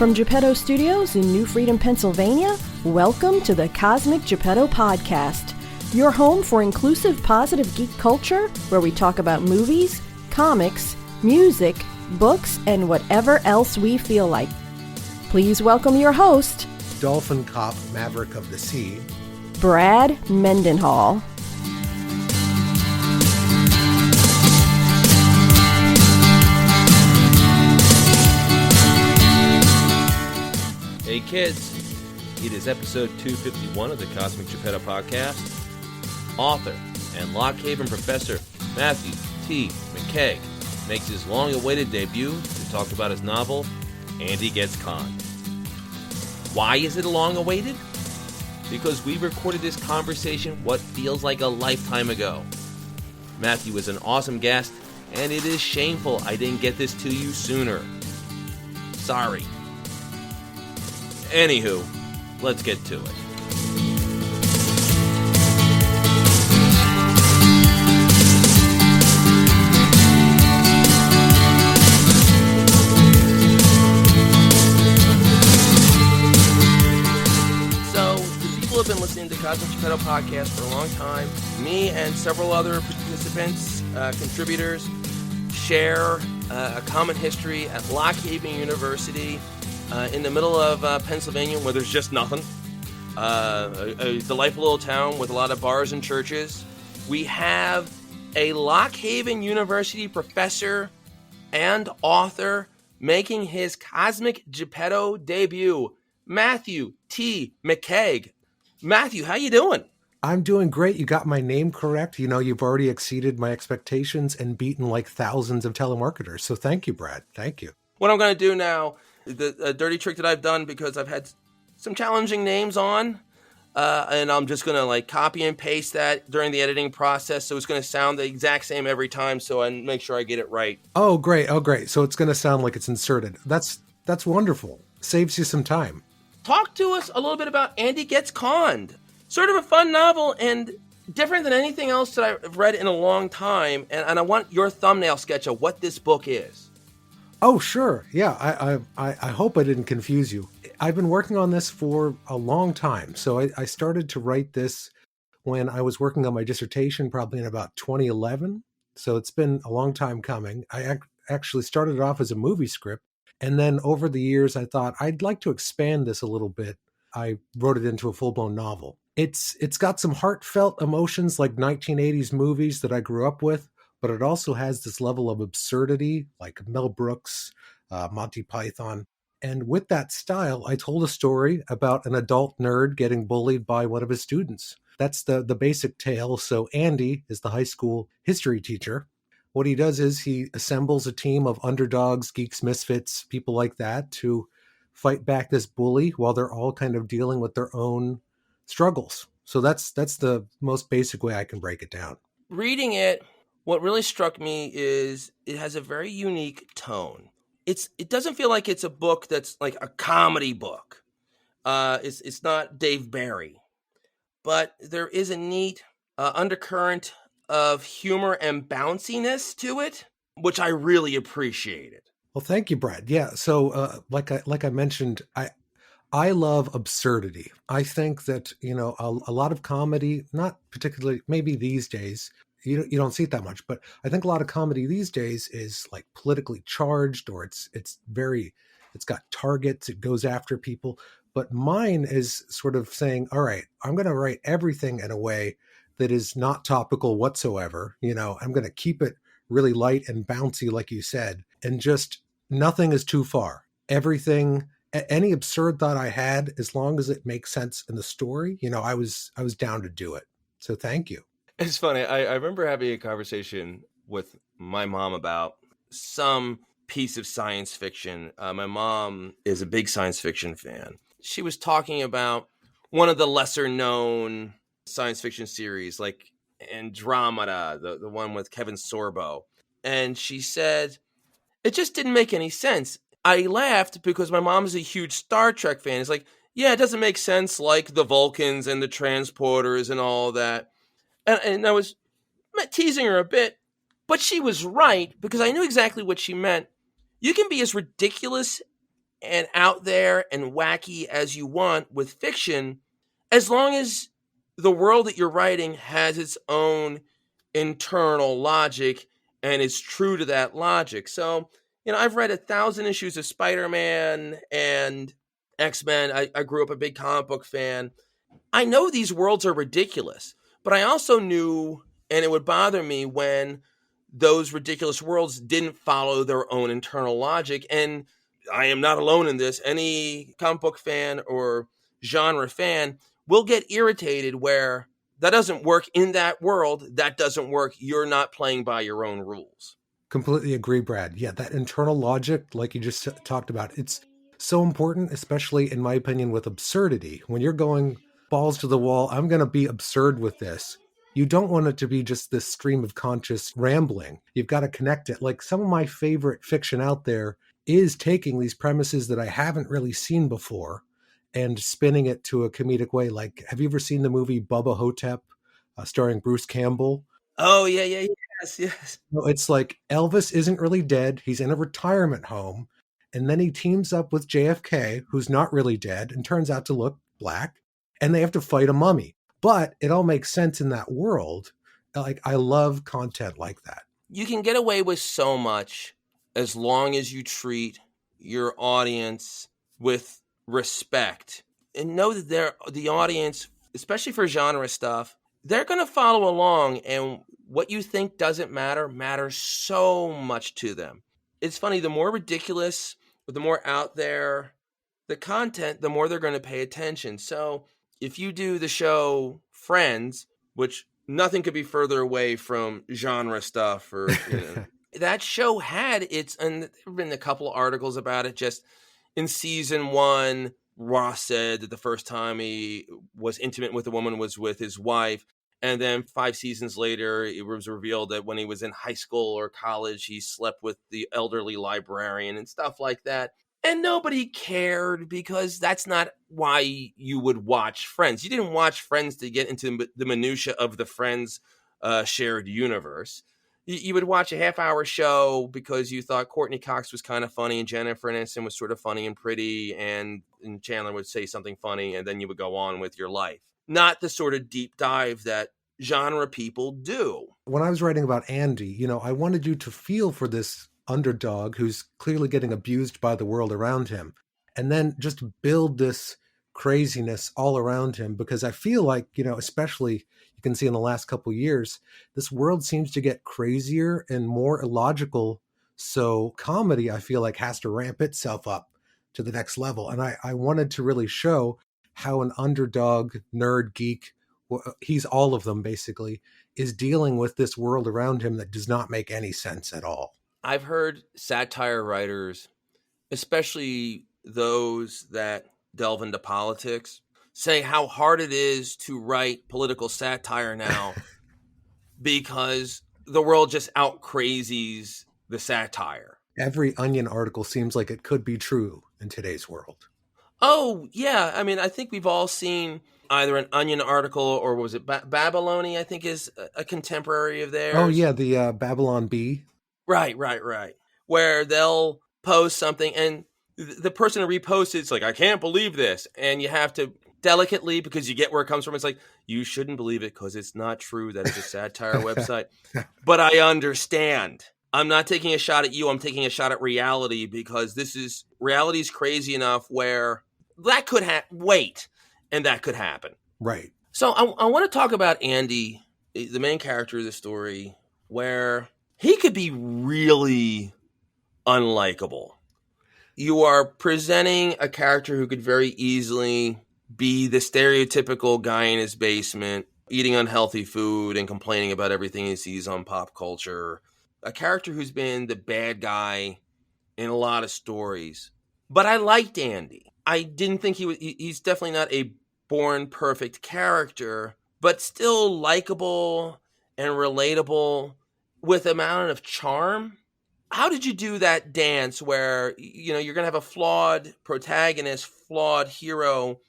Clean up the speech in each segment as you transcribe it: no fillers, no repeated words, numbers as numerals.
From Geppetto Studios in New Freedom, Pennsylvania, welcome to the Cosmic Geppetto Podcast, your home for inclusive, positive geek culture, where we talk about movies, comics, music, books, and whatever else we feel like. Please welcome your host, Dolphin Cop, Maverick of the Sea, Brad Mendenhall. Hey kids, it is episode 251 of the Cosmic Geppetto Podcast. Author and Lockhaven professor Matthew T. McKeague makes his long-awaited debut to talk about his novel, Andy Gets Conned. Why is it long-awaited? Because we recorded this conversation what feels like a lifetime ago. Matthew is an awesome guest, and it is shameful I didn't get this to you sooner. Sorry. Anywho, let's get to it. So, the people who have been listening to Cosmic Geppetto Podcast for a long time, me and several other participants, contributors, share a common history at Lockhaven University, in the middle of Pennsylvania, where there's just nothing. A delightful little town with a lot of bars and churches. We have a Lockhaven University professor and author making his Cosmic Geppetto debut, Matthew T. McKeague. Matthew, how you doing? I'm doing great. You got my name correct. You know, you've already exceeded my expectations and beaten like thousands of telemarketers. So thank you, Brad. Thank you. What I'm going to do now, the dirty trick that I've done, because I've had some challenging names on, and I'm just going to like copy and paste that during the editing process, so it's going to sound the exact same every time, so I make sure I get it right. Oh, great. So it's going to sound like it's inserted. That's wonderful. Saves you some time. Talk to us a little bit about Andy Gets Conned. Sort of a fun novel and different than anything else that I've read in a long time, and I want your thumbnail sketch of what this book is. Oh, sure. Yeah, I hope I didn't confuse you. I've been working on this for a long time. So I started to write this when I was working on my dissertation, probably in about 2011. So it's been a long time coming. I actually started off as a movie script. And then over the years, I thought I'd like to expand this a little bit. I wrote it into a full-blown novel. It's got some heartfelt emotions like 1980s movies that I grew up with. But it also has this level of absurdity, like Mel Brooks, Monty Python. And with that style, I told a story about an adult nerd getting bullied by one of his students. That's the basic tale. So Andy is the high school history teacher. What he does is he assembles a team of underdogs, geeks, misfits, people like that, to fight back this bully while they're all kind of dealing with their own struggles. So that's the most basic way I can break it down. Reading it, what really struck me is it has a very unique tone. It doesn't feel like it's a book that's like a comedy book. It's not Dave Barry, but there is a neat undercurrent of humor and bounciness to it, which I really appreciated. Well, thank you, Brad. Yeah. So, like I mentioned, I love absurdity. I think that a lot of comedy, not particularly maybe these days. You don't see it that much, but I think a lot of comedy these days is like politically charged, or it's got targets, it goes after people. But mine is sort of saying, all right, I'm going to write everything in a way that is not topical whatsoever. I'm going to keep it really light and bouncy, like you said, and just nothing is too far. Everything, any absurd thought I had, as long as it makes sense in the story, I was down to do it. So thank you. It's funny. I remember having a conversation with my mom about some piece of science fiction. My mom is a big science fiction fan. She was talking about one of the lesser known science fiction series, like Andromeda, the one with Kevin Sorbo. And she said, it just didn't make any sense. I laughed because my mom is a huge Star Trek fan. It's like, yeah, it doesn't make sense, like the Vulcans and the transporters and all that. And I was teasing her a bit, but she was right, because I knew exactly what she meant. You can be as ridiculous and out there and wacky as you want with fiction, as long as the world that you're writing has its own internal logic and is true to that logic. So, I've read 1,000 issues of Spider-Man and X-Men. I grew up a big comic book fan. I know these worlds are ridiculous, but I also knew, and it would bother me when those ridiculous worlds didn't follow their own internal logic. And I am not alone in this. Any comic book fan or genre fan will get irritated where that doesn't work in that world. That doesn't work. You're not playing by your own rules. Completely agree, Brad. Yeah, that internal logic, like you just talked about, it's so important, especially in my opinion, with absurdity. When you're going balls to the wall, I'm going to be absurd with this. You don't want it to be just this stream of conscious rambling. You've got to connect it. Like some of my favorite fiction out there is taking these premises that I haven't really seen before and spinning it to a comedic way. Like, have you ever seen the movie Bubba Hotep, starring Bruce Campbell? Oh, yeah. Yes. No, it's like Elvis isn't really dead. He's in a retirement home. And then he teams up with JFK, who's not really dead and turns out to look black. And they have to fight a mummy. But it all makes sense in that world. Like, I love content like that. You can get away with so much as long as you treat your audience with respect and know that the audience, especially for genre stuff, they're going to follow along, and what you think doesn't matters so much to them. It's funny, the more ridiculous, the more out there the content, the more they're going to pay attention. So if you do the show Friends, which nothing could be further away from genre stuff, or that show had its, and there have been a couple of articles about it. Just in season 1, Ross said that the first time he was intimate with a woman was with his wife. And then 5 seasons later, it was revealed that when he was in high school or college, he slept with the elderly librarian and stuff like that. And nobody cared, because that's not why you would watch Friends. You didn't watch Friends to get into the minutia of the Friends shared universe. You would watch a half-hour show because you thought Courtney Cox was kind of funny and Jennifer Aniston was sort of funny and pretty, and Chandler would say something funny, and then you would go on with your life. Not the sort of deep dive that genre people do. When I was writing about Andy, I wanted you to feel for this underdog who's clearly getting abused by the world around him, and then just build this craziness all around him, because I feel like, especially you can see in the last couple of years, this world seems to get crazier and more illogical. So comedy, I feel like, has to ramp itself up to the next level. And I wanted to really show how an underdog, nerd, geek, he's all of them basically, is dealing with this world around him that does not make any sense at all. I've heard satire writers, especially those that delve into politics, say how hard it is to write political satire now because the world just out crazies the satire. Every Onion article seems like it could be true in today's world. Oh, yeah. I mean, I think we've all seen either an Onion article, or was it Babyloni, I think is a contemporary of theirs. Oh, yeah, the Babylon Bee. Right. Where they'll post something and the person who reposts it's like, I can't believe this. And you have to delicately, because you get where it comes from. It's like, you shouldn't believe it because it's not true. That is a satire website. But I understand. I'm not taking a shot at you. I'm taking a shot at reality, because reality is crazy enough where that could wait, and that could happen. Right. So I want to talk about Andy, the main character of the story, where he could be really unlikable. You are presenting a character who could very easily be the stereotypical guy in his basement, eating unhealthy food and complaining about everything he sees on pop culture. A character who's been the bad guy in a lot of stories. But I liked Andy. I didn't think he's definitely not a born perfect character, but still likable and relatable with amount of charm. How did you do that dance where, you're going to have a flawed protagonist, flawed hero,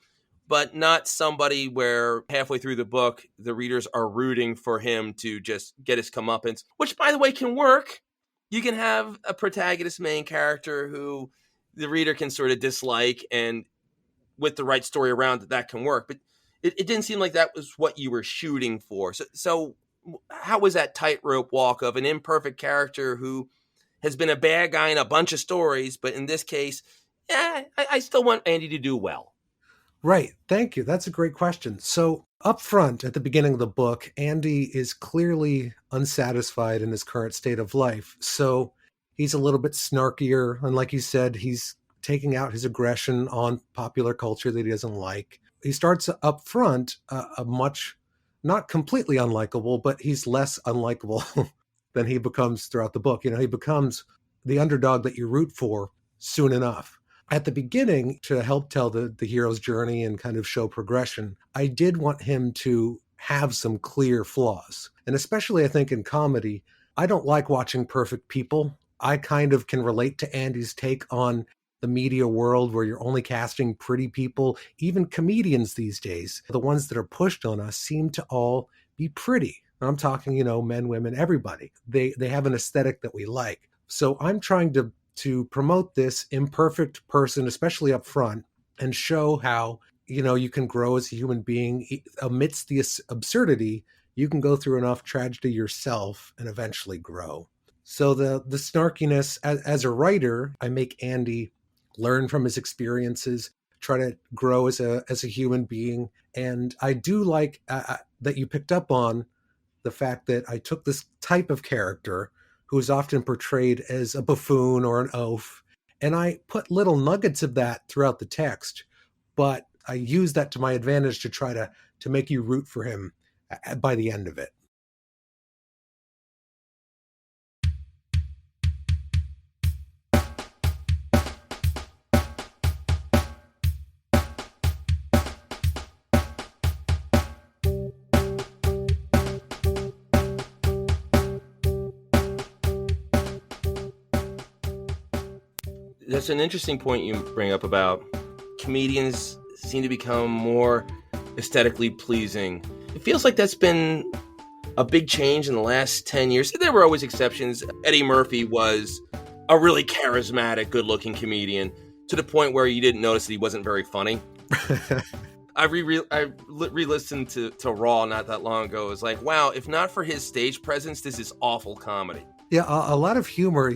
but not somebody where halfway through the book, the readers are rooting for him to just get his comeuppance, which, by the way, can work. You can have a protagonist main character who the reader can sort of dislike, and with the right story around it, that can work. But it didn't seem like that was what you were shooting for. So how was that tightrope walk of an imperfect character who has been a bad guy in a bunch of stories, but in this case, I still want Andy to do well? Right. Thank you. That's a great question. So up front at the beginning of the book, Andy is clearly unsatisfied in his current state of life. So he's a little bit snarkier. And like you said, he's taking out his aggression on popular culture that he doesn't like. He starts up front a much, not completely unlikable, but he's less unlikable than he becomes throughout the book. He becomes the underdog that you root for soon enough. At the beginning, to help tell the hero's journey and kind of show progression, I did want him to have some clear flaws. And especially, I think, in comedy, I don't like watching perfect people. I kind of can relate to Andy's take on the media world where you're only casting pretty people. Even comedians these days, the ones that are pushed on us, seem to all be pretty. I'm talking, men, women, everybody. They have an aesthetic that we like. So I'm trying to promote this imperfect person, especially up front, and show how, you can grow as a human being amidst the absurdity. You can go through enough tragedy yourself and eventually grow. So the snarkiness, as a writer, I make Andy learn from his experiences, try to grow as a human being. And I do like that you picked up on the fact that I took this type of character who is often portrayed as a buffoon or an oaf, and I put little nuggets of that throughout the text, but I use that to my advantage to try to make you root for him by the end of it. That's an interesting point you bring up about comedians seem to become more aesthetically pleasing. It feels like that's been a big change in the last 10 years. There were always exceptions. Eddie Murphy was a really charismatic, good-looking comedian to the point where you didn't notice that he wasn't very funny. I re-listened to Raw not that long ago. It was like, wow, if not for his stage presence, this is awful comedy. Yeah, a lot of humor,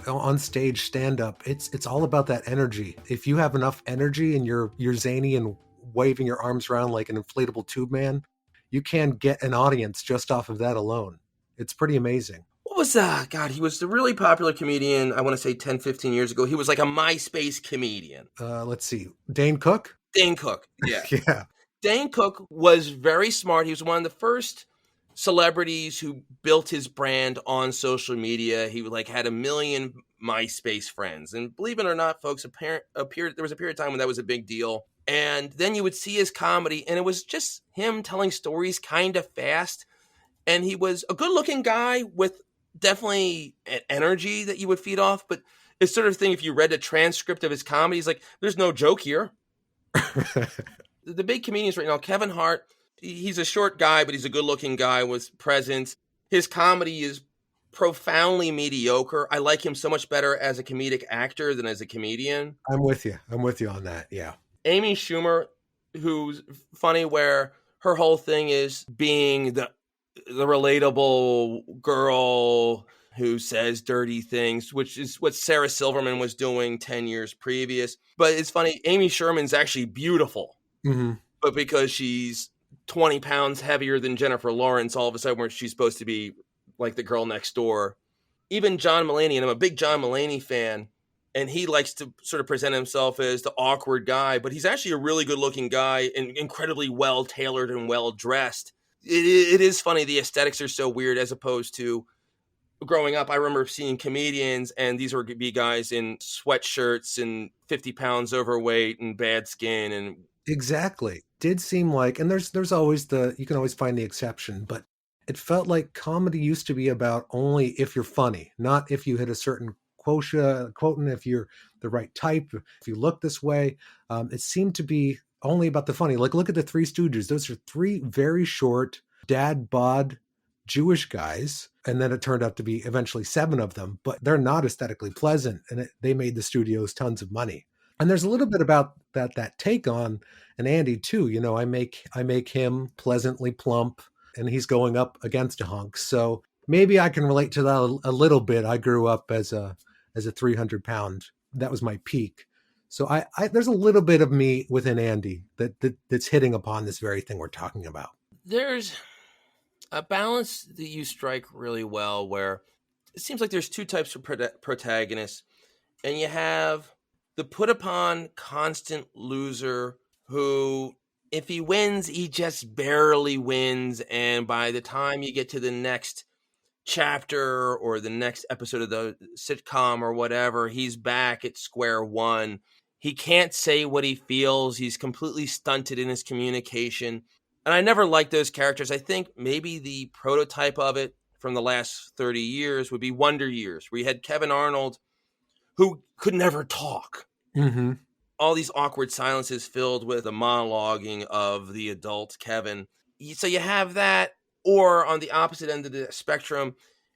on stage stand-up, it's all about that energy. If you have enough energy and you're zany and waving your arms around like an inflatable tube man, you can get an audience just off of that alone. It's pretty amazing. What was that? God, he was the really popular comedian, I want to say 10, 15 years ago. He was like a MySpace comedian. Let's see. Dane Cook? Dane Cook, yeah. Yeah. Dane Cook was very smart. He was one of the first celebrities who built his brand on social media. He had 1 million MySpace friends. And believe it or not, folks, there was a period of time when that was a big deal. And then you would see his comedy, and it was just him telling stories kind of fast. And he was a good-looking guy with definitely an energy that you would feed off. But it's sort of thing, if you read a transcript of his comedy, he's like, there's no joke here. The big comedians right now, Kevin Hart, he's a short guy, but he's a good-looking guy with presence. His comedy is profoundly mediocre. I like him so much better as a comedic actor than as a comedian. I'm with you on that, yeah. Amy Schumer, who's funny, where her whole thing is being the relatable girl who says dirty things, which is what Sarah Silverman was doing 10 years previous. But it's funny, Amy Sherman's actually beautiful. Mm-hmm. But because she's 20 pounds heavier than Jennifer Lawrence, all of a sudden she's supposed to be like the girl next door. Even John Mulaney, and I'm a big John Mulaney fan, and he likes to sort of present himself as the awkward guy, but he's actually a really good-looking guy and incredibly well-tailored and well-dressed. It is funny. The aesthetics are so weird, as opposed to growing up. I remember seeing comedians, and these would be guys in sweatshirts and 50 pounds overweight and bad skin. And exactly. Did seem like, and there's always you can always find the exception, but it felt like comedy used to be about only if you're funny, not if you hit a certain quotient, if you're the right type, if you look this way. It seemed to be only about the funny. Like, look at the Three Stooges. Those are three very short dad bod Jewish guys. And then it turned out to be eventually 7 of them, but they're not aesthetically pleasant. And they made the studios tons of money. And there's a little bit about that take on an Andy too. I make him pleasantly plump, and he's going up against a hunk. So maybe I can relate to that a little bit. I grew up as a 300-pound. That was my peak. So I there's a little bit of me within Andy that's hitting upon this very thing we're talking about. There's a balance that you strike really well, where it seems like there's 2 types of protagonists, and you have the put upon constant loser who, if he wins, he just barely wins. And by the time you get to the next chapter or the next episode of the sitcom or whatever, he's back at square one. He can't say what he feels. He's completely stunted in his communication. And I never liked those characters. I think maybe the prototype of it from the last 30 years would be Wonder Years, where you had Kevin Arnold, who could never talk. Mm-hmm. All these awkward silences filled with the monologuing of the adult Kevin. So you have that, or on the opposite end of the spectrum,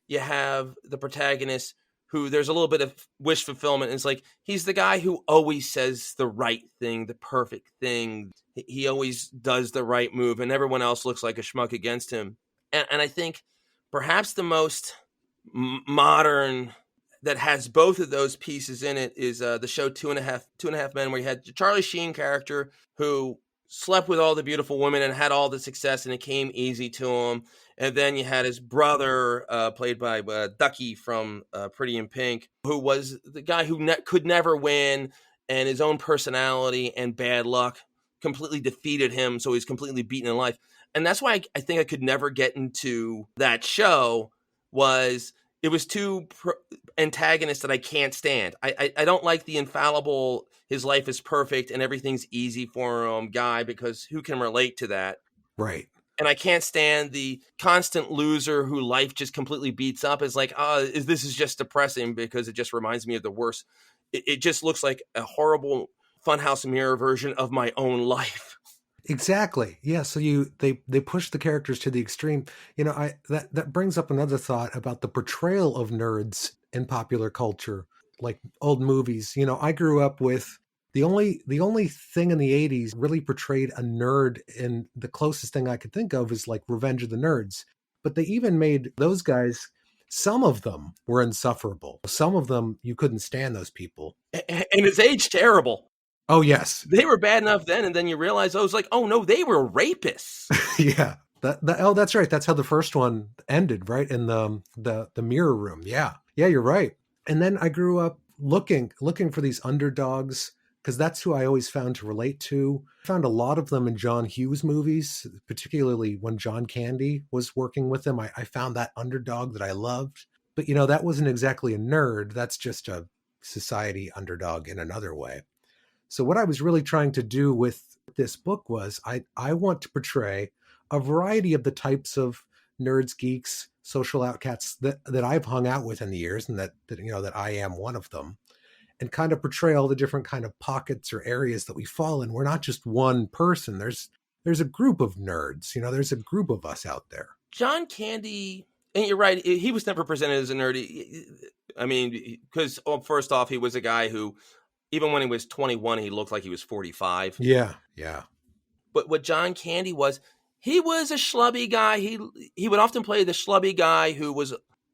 you have the protagonist who there's a little bit of wish fulfillment. And it's like, he's the guy who always says the right thing, the perfect thing. He always does the right move, and everyone else looks like a schmuck against him. And I think perhaps the most modern that has both of those pieces in it is the show Two and a Half Men, where you had the Charlie Sheen character who slept with all the beautiful women and had all the success, and it came easy to him. And then you had his brother, played by Ducky from Pretty in Pink, who was the guy who could never win, and his own personality and bad luck completely defeated him, so he's completely beaten in life. And that's why I think I could never get into that show, was it was 2 antagonists that I can't stand. I don't like the infallible, his life is perfect and everything's easy for him guy, because who can relate to that? Right. And I can't stand the constant loser who life just completely beats up. It's like, this is just depressing because it just reminds me of the worst. It just looks like a horrible Funhouse Mirror version of my own life. Exactly. Yeah. So they push the characters to the extreme. That brings up another thought about the portrayal of nerds in popular culture, like old movies. I grew up with the only thing in the 80s really portrayed a nerd, and the closest thing I could think of is like Revenge of the Nerds. But they even made those guys, some of them were insufferable. Some of them, you couldn't stand those people. And it's aged terrible. Oh, yes. They were bad enough then, and then you realize, I was like, oh, no, they were rapists. Yeah. That's right. That's how the first one ended, right? In the mirror room. Yeah. Yeah, you're right. And then I grew up looking for these underdogs, because that's who I always found to relate to. I found a lot of them in John Hughes movies, particularly when John Candy was working with him. I found that underdog that I loved. But, that wasn't exactly a nerd. That's just a society underdog in another way. So what I was really trying to do with this book was I want to portray a variety of the types of nerds, geeks, social outcasts that I've hung out with in the years, and that I am one of them, and kind of portray all the different kind of pockets or areas that we fall in. We're not just one person. There's a group of nerds. There's a group of us out there. John Candy, and you're right, he was never presented as a nerd. I mean, because first off, he was a guy who, even when he was 21, he looked like he was 45. Yeah, yeah. But what John Candy was, he was a schlubby guy. He would often play the schlubby guy who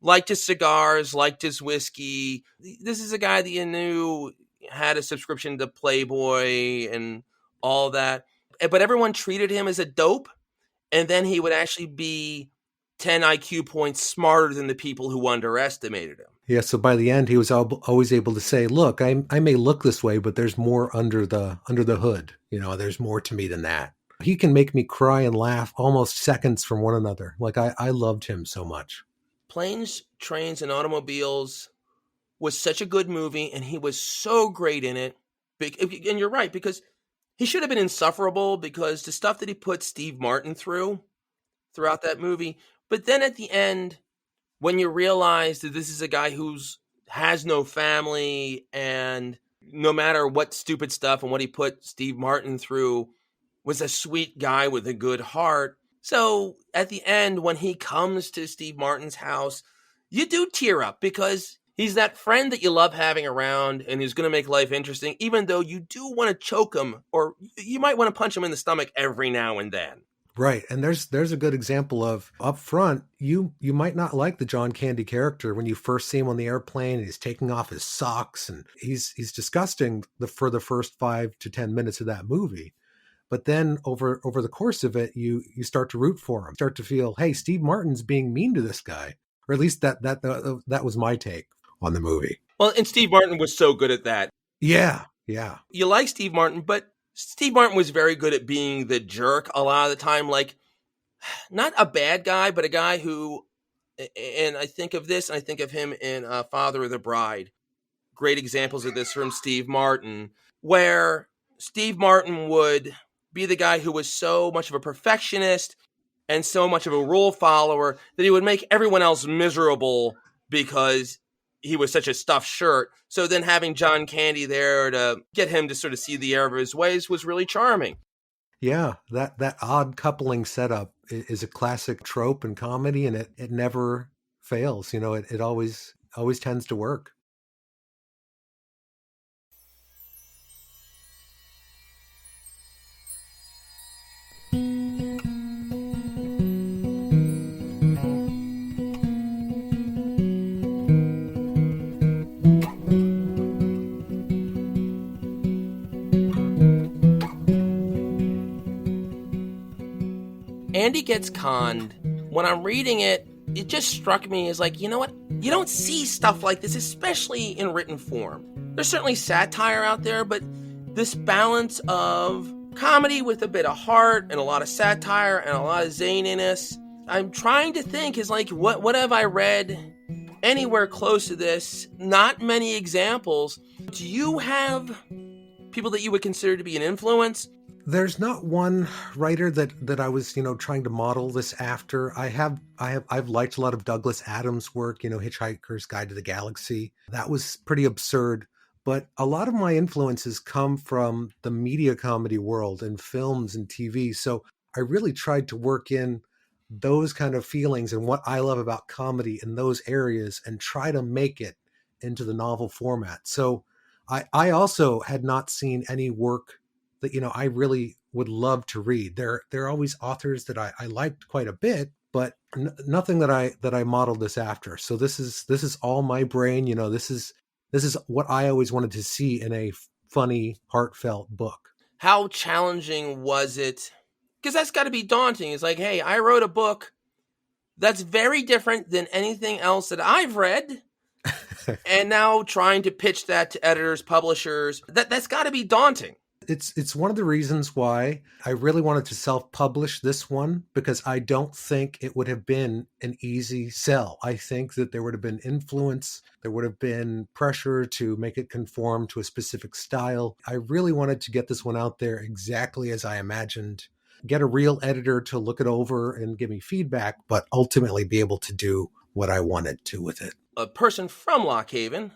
liked his cigars, liked his whiskey. This is a guy that you knew had a subscription to Playboy and all that. But everyone treated him as a dope. And then he would actually be 10 IQ points smarter than the people who underestimated him. Yeah, so by the end, he was always able to say, look, I may look this way, but there's more under the hood. There's more to me than that. He can make me cry and laugh almost seconds from one another. Like, I loved him so much. Planes, Trains, and Automobiles was such a good movie, and he was so great in it. And you're right, because he should have been insufferable, because the stuff that he put Steve Martin throughout that movie. But then at the end, when you realize that this is a guy who's has no family, and no matter what stupid stuff and what he put Steve Martin through, was a sweet guy with a good heart, So at the end, when he comes to Steve Martin's house, you do tear up because he's that friend that you love having around and who's going to make life interesting, even though you do want to choke him or you might want to punch him in the stomach every now and then. Right. And there's a good example of up front, you might not like the John Candy character when you first see him on the airplane and he's taking off his socks and he's disgusting for the first 5 to 10 minutes of that movie. But then over the course of it, you start to root for him, start to feel, hey, Steve Martin's being mean to this guy. Or at least that was my take on the movie. Well, and Steve Martin was so good at that. Yeah. Yeah. You like Steve Martin, but Steve Martin was very good at being the jerk a lot of the time. Like, not a bad guy, but a guy who, and I think of this, and I think of him in Father of the Bride. Great examples of this from Steve Martin, where Steve Martin would be the guy who was so much of a perfectionist and so much of a rule follower that he would make everyone else miserable because he was such a stuffed shirt. So then having John Candy there to get him to sort of see the error of his ways was really charming. Yeah, that odd coupling setup is a classic trope in comedy, and it never fails. You know, it always tends to work. Andy Gets Conned, when I'm reading it, it just struck me as like, you know what? You don't see stuff like this, especially in written form. There's certainly satire out there, but this balance of comedy with a bit of heart and a lot of satire and a lot of zaniness, I'm trying to think is like, what have I read anywhere close to this? Not many examples. Do you have people that you would consider to be an influence? There's not one writer that I was, trying to model this after. I've liked a lot of Douglas Adams' work, Hitchhiker's Guide to the Galaxy. That was pretty absurd. But a lot of my influences come from the media comedy world and films and TV. So I really tried to work in those kind of feelings and what I love about comedy in those areas and try to make it into the novel format. So I also had not seen any work that, I really would love to read. There are always authors that I liked quite a bit, but nothing that I modeled this after. So this is all my brain. This is what I always wanted to see in a funny, heartfelt book. How challenging was it? Because that's got to be daunting. It's like, hey, I wrote a book that's very different than anything else that I've read. And now trying to pitch that to editors, publishers, that's got to be daunting. It's one of the reasons why I really wanted to self-publish this one, because I don't think it would have been an easy sell. I think that there would have been influence, there would have been pressure to make it conform to a specific style. I really wanted to get this one out there exactly as I imagined, get a real editor to look it over and give me feedback, but ultimately be able to do what I wanted to with it. A person from Lockhaven,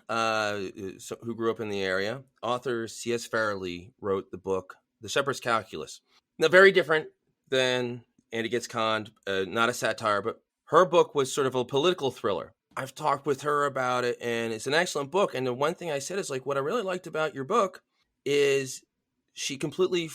who grew up in the area, author C.S. Farrelly wrote the book, The Shepherd's Calculus. Now, very different than Andy Gets Conned, not a satire, but her book was sort of a political thriller. I've talked with her about it, and it's an excellent book. And the one thing I said is, like, what I really liked about your book is she completely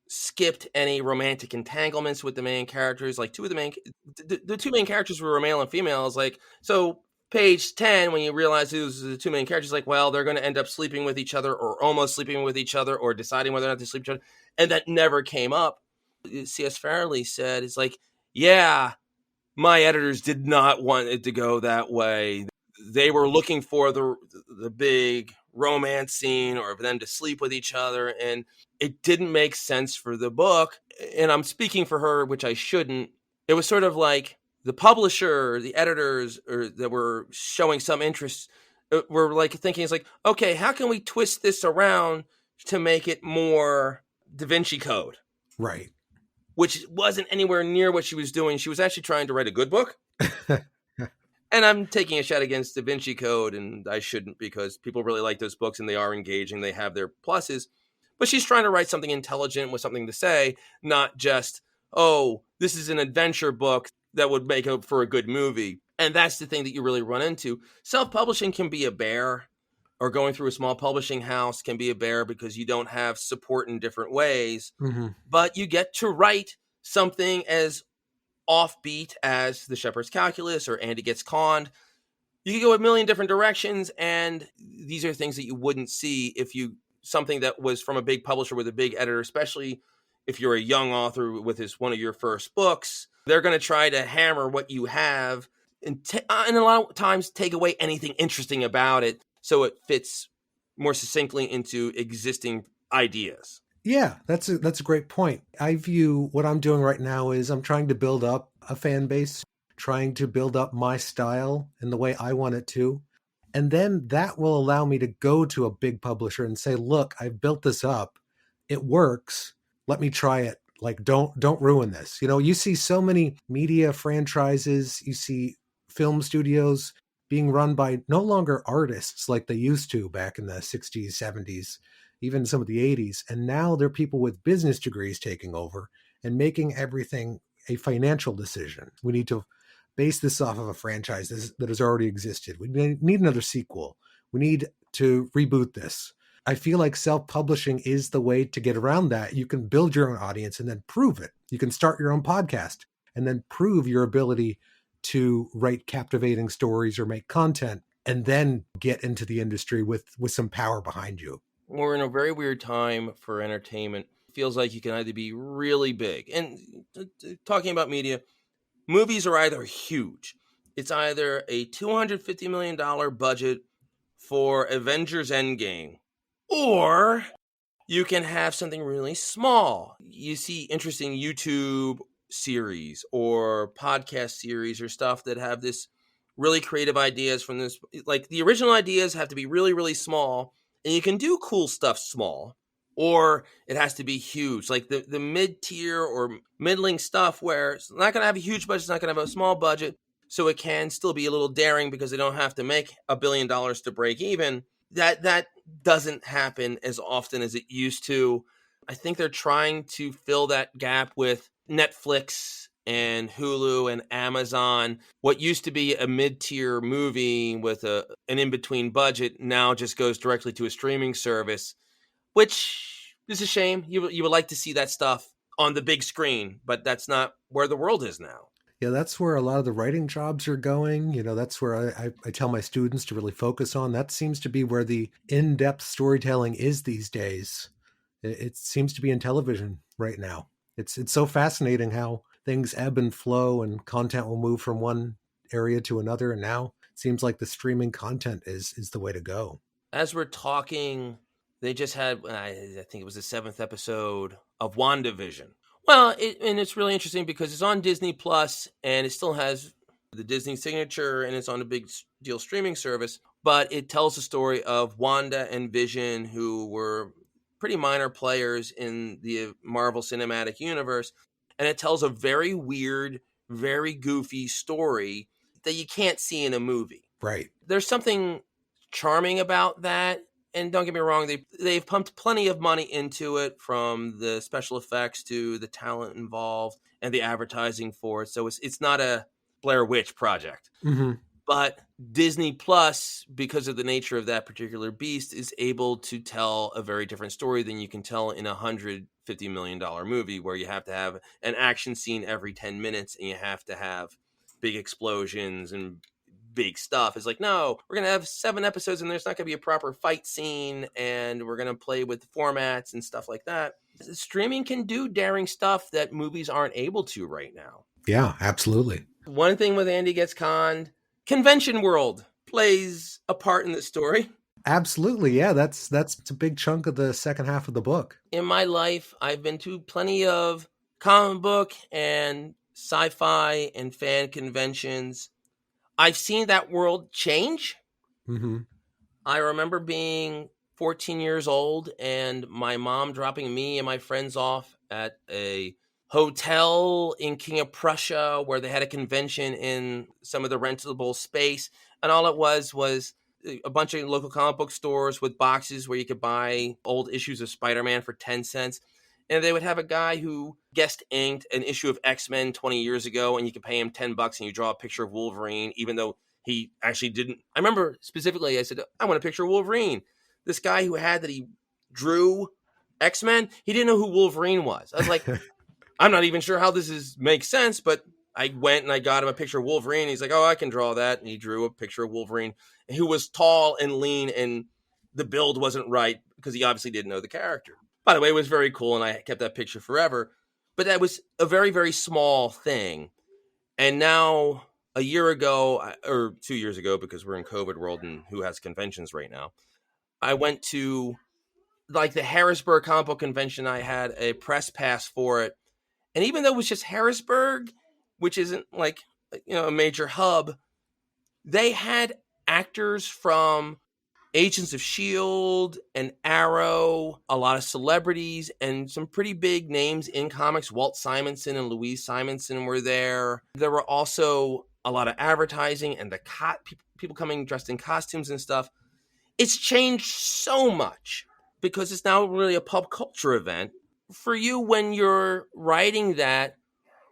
skipped any romantic entanglements with the main characters. Like, the two main characters were male and female. I was like, so page 10, when you realize those are the two main characters, like, well, they're going to end up sleeping with each other or almost sleeping with each other or deciding whether or not to sleep with each other. And that never came up. C.S. Farrelly said, it's like, yeah, my editors did not want it to go that way. They were looking for the big romance scene or for them to sleep with each other. And it didn't make sense for the book. And I'm speaking for her, which I shouldn't. It was sort of like, the publisher, the editors that were showing some interest were like thinking, it's like, okay, how can we twist this around to make it more Da Vinci Code? Right. Which wasn't anywhere near what she was doing. She was actually trying to write a good book. And I'm taking a shot against Da Vinci Code, and I shouldn't, because people really like those books and they are engaging. They have their pluses. But she's trying to write something intelligent with something to say, not just, oh, this is an adventure book that would make up for a good movie. And that's the thing that you really run into. Self-publishing can be a bear, or going through a small publishing house can be a bear because you don't have support in different ways. Mm-hmm. But you get to write something as offbeat as The Shepherd's Calculus or Andy Gets Conned. You can go a million different directions, and these are things that you wouldn't see if you something that was from a big publisher with a big editor, especially if you're a young author with one of your first books. They're going to try to hammer what you have and a lot of times take away anything interesting about it so it fits more succinctly into existing ideas. Yeah, that's a great point. I view what I'm doing right now is I'm trying to build up a fan base, trying to build up my style in the way I want it to. And then that will allow me to go to a big publisher and say, look, I've built this up. It works. Let me try it. Like, don't ruin this. You know, you see so many media franchises, you see film studios being run by no longer artists like they used to back in the 60s, 70s, even some of the 80s. And now they're people with business degrees taking over and making everything a financial decision. We need to base this off of a franchise that has already existed. We need another sequel. We need to reboot this. I feel like self-publishing is the way to get around that. You can build your own audience and then prove it. You can start your own podcast and then prove your ability to write captivating stories or make content, and then get into the industry with some power behind you. We're in a very weird time for entertainment. It feels like you can either be really big. And talking about media, movies are either huge. It's either a $250 million budget for Avengers Endgame, or you can have something really small. You see interesting YouTube series or podcast series or stuff that have this really creative ideas from this. Like, the original ideas have to be really, really small, and you can do cool stuff small, or it has to be huge. Like the mid-tier or middling stuff where it's not going to have a huge budget, it's not going to have a small budget, so it can still be a little daring because they don't have to make $1 billion to break even. That doesn't happen as often as it used to. I think they're trying to fill that gap with Netflix and Hulu and Amazon. What used to be a mid-tier movie with an in-between budget now just goes directly to a streaming service, which is a shame. You would like to see that stuff on the big screen, but that's not where the world is now. Yeah, that's where a lot of the writing jobs are going. You know, that's where I tell my students to really focus on. That seems to be where the in-depth storytelling is these days. It seems to be in television right now. It's so fascinating how things ebb and flow and content will move from one area to another. And now it seems like the streaming content is the way to go. As we're talking, they just had, I think it was the 7th episode of WandaVision. Well, it's really interesting because it's on Disney Plus and it still has the Disney signature and it's on a big deal streaming service. But it tells the story of Wanda and Vision, who were pretty minor players in the Marvel Cinematic Universe. And it tells a very weird, very goofy story that you can't see in a movie. Right. There's something charming about that. And don't get me wrong, they've pumped plenty of money into it, from the special effects to the talent involved and the advertising for it. So it's not a Blair Witch project. Mm-hmm. But Disney Plus, because of the nature of that particular beast, is able to tell a very different story than you can tell in a $150 million movie, where you have to have an action scene every 10 minutes and you have to have big explosions and big stuff. It's like, no, we're going to have 7 episodes and there's not going to be a proper fight scene, and we're going to play with formats and stuff like that. Streaming can do daring stuff that movies aren't able to right now. Yeah, absolutely. One thing with Andy Gets Conned, convention world plays a part in the story. Absolutely. Yeah, that's a big chunk of the second half of the book. In my life, I've been to plenty of comic book and sci-fi and fan conventions. I've seen that world change. Mm-hmm. I remember being 14 years old and my mom dropping me and my friends off at a hotel in King of Prussia where they had a convention in some of the rentable space. And all it was a bunch of local comic book stores with boxes where you could buy old issues of Spider-Man for 10 cents. And they would have a guy who guest inked an issue of X-Men 20 years ago, and you could pay him $10 and you draw a picture of Wolverine, even though he actually didn't. I remember specifically, I said, I want a picture of Wolverine. This guy who had that he drew X-Men, he didn't know who Wolverine was. I was like, I'm not even sure how makes sense, but I went and I got him a picture of Wolverine. He's like, oh, I can draw that. And he drew a picture of Wolverine, who was tall and lean, and the build wasn't right because he obviously didn't know the character. By the way, it was very cool, and I kept that picture forever. But that was a very, very small thing. And now, a year ago, or 2 years ago, because we're in COVID world and who has conventions right now, I went to like the Harrisburg comic book convention. I had a press pass for it. And even though it was just Harrisburg, which isn't like, a major hub, they had actors from Agents of S.H.I.E.L.D. and Arrow, a lot of celebrities, and some pretty big names in comics. Walt Simonson and Louise Simonson were there. There were also a lot of advertising and people coming dressed in costumes and stuff. It's changed so much because it's now really a pop culture event. For you, when you're writing that,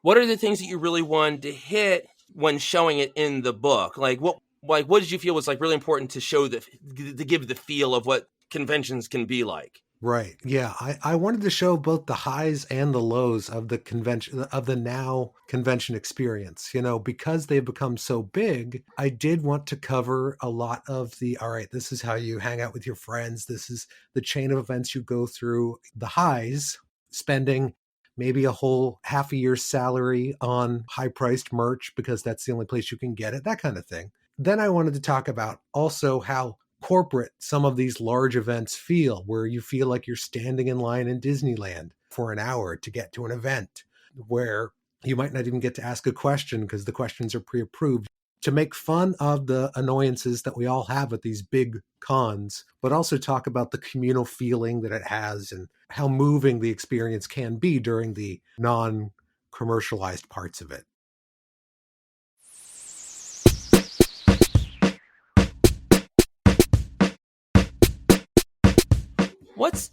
what are the things that you really wanted to hit when showing it in the book? What did you feel was really important to show to give the feel of what conventions can be like? Right. Yeah. I wanted to show both the highs and the lows of the convention, of the now convention experience, because they've become so big. I did want to cover a lot of all right, this is how you hang out with your friends. This is the chain of events you go through. The highs, spending maybe a whole half a year's salary on high priced merch because that's the only place you can get it, that kind of thing. Then I wanted to talk about also how corporate some of these large events feel, where you feel like you're standing in line in Disneyland for an hour to get to an event, where you might not even get to ask a question because the questions are pre-approved, to make fun of the annoyances that we all have at these big cons, but also talk about the communal feeling that it has and how moving the experience can be during the non-commercialized parts of it.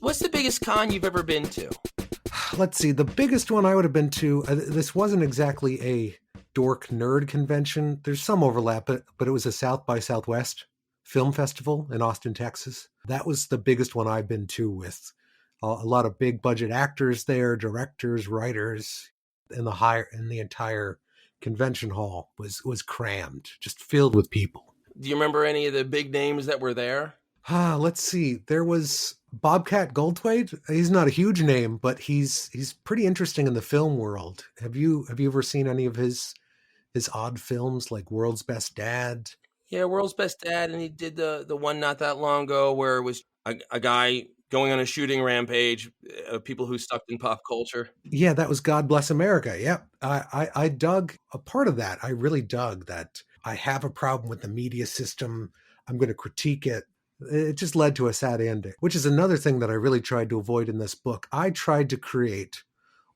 What's the biggest con you've ever been to? Let's see. The biggest one I would have been to, this wasn't exactly a dork nerd convention. There's some overlap, but it was a South by Southwest film festival in Austin, Texas. That was the biggest one I've been to, with a lot of big budget actors there, directors, writers, and the entire convention hall was crammed, just filled with people. Do you remember any of the big names that were there? Let's see. There was Bobcat Goldthwait. He's not a huge name, but he's pretty interesting in the film world. Have you ever seen any of his odd films like World's Best Dad? Yeah, World's Best Dad, and he did the one not that long ago where it was a guy going on a shooting rampage of people who stuck in pop culture. Yeah, that was God Bless America. Yep. I dug a part of that. I really dug that. I have a problem with the media system. I'm going to critique it. It just led to a sad ending, which is another thing that I really tried to avoid in this book. I tried to create